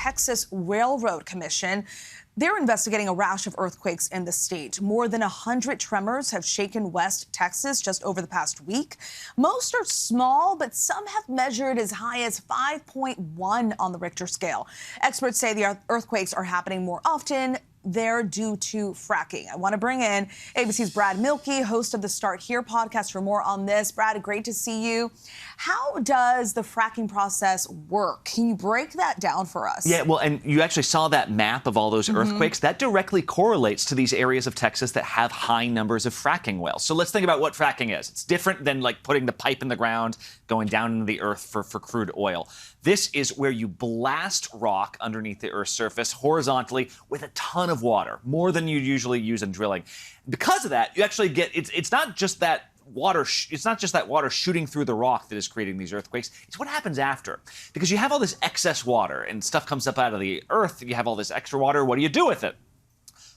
Texas Railroad Commission. They're investigating a rash of earthquakes in the state. More than 100 tremors have shaken West Texas just over the past week. Most are small, but some have measured as high as 5.1 on the Richter scale. Experts say the earthquakes are happening more often. They're due to fracking. I want to bring in ABC's Brad Milkey, host of the Start Here podcast, for more on this. Brad, great to see you. How does the fracking process work? Can you break that down for us? Yeah, well, and you actually saw that map of all those earthquakes. That directly correlates to these areas of Texas that have high numbers of fracking wells. So let's think about what fracking is. It's different than like putting the pipe in the ground, going down into the earth for crude oil. This is where you blast rock underneath the Earth's surface horizontally with a ton of water, more than you usually use in drilling. Because of that, you actually get, it's not just that water, it's not just that water shooting through the rock that is creating these earthquakes. It's what happens after. Because you have all this excess water and stuff comes up out of the earth. You have all this extra water. What do you do with it?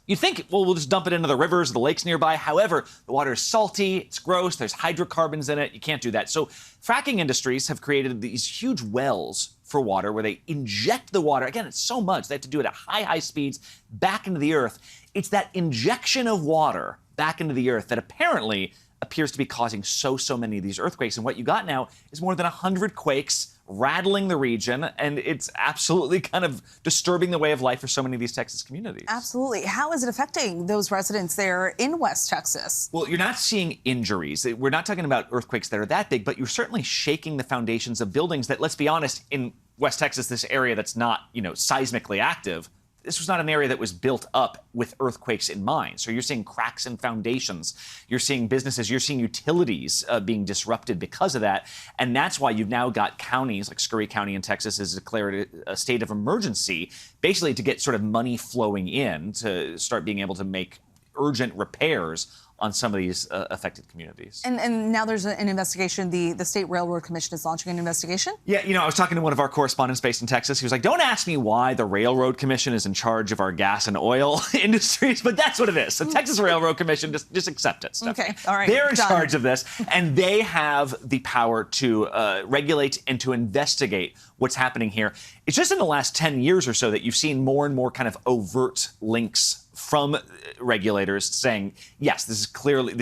You think, well, we'll just dump it into the rivers, the lakes nearby. However, the water is salty, it's gross, there's hydrocarbons in it. You can't do that. So fracking industries have created these huge wells for water where they inject the water. Again, it's so much. They have to do it at high speeds back into the earth. It's that injection of water back into the earth that apparently appears to be causing so many of these earthquakes. And what you got now is more than 100 quakes rattling the region, and it's absolutely kind of disturbing the way of life for so many of these Texas communities. Absolutely. How is it affecting those residents there in West Texas? Well, you're not seeing injuries. We're not talking about earthquakes that are that big, but you're certainly shaking the foundations of buildings that, let's be honest, in West Texas, this area that's not, seismically active, this was not an area that was built up with earthquakes in mind. So you're seeing cracks in foundations. You're seeing businesses, you're seeing utilities being disrupted because of that. And that's why you've now got counties, like Scurry County in Texas has declared a state of emergency, basically to get sort of money flowing in to start being able to make urgent repairs on some of these affected communities. And now there's an investigation. The State Railroad Commission is launching an investigation? Yeah, I was talking to one of our correspondents based in Texas. He was like, don't ask me why the Railroad Commission is in charge of our gas and oil industries, but that's what it is. So Texas Railroad Commission, just accept it, Stephanie. Okay, all right. They're in charge of this, and they have the power to regulate and to investigate what's happening here. It's just in the last 10 years or so that you've seen more and more kind of overt links from regulators saying, yes, this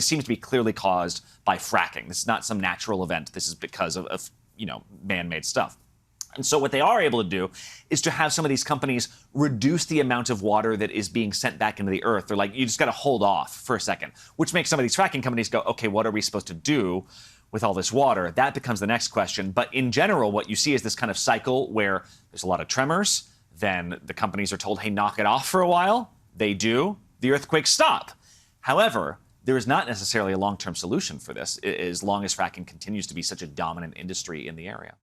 seems to be clearly caused by fracking. This is not some natural event. This is because of man-made stuff. And so what they are able to do is to have some of these companies reduce the amount of water that is being sent back into the earth. They're like, you just got to hold off for a second, which makes some of these fracking companies go, okay, what are we supposed to do with all this water? That becomes the next question. But in general, what you see is this kind of cycle where there's a lot of tremors. Then the companies are told, hey, knock it off for a while. They do. The earthquakes stop. However, there is not necessarily a long-term solution for this as long as fracking continues to be such a dominant industry in the area.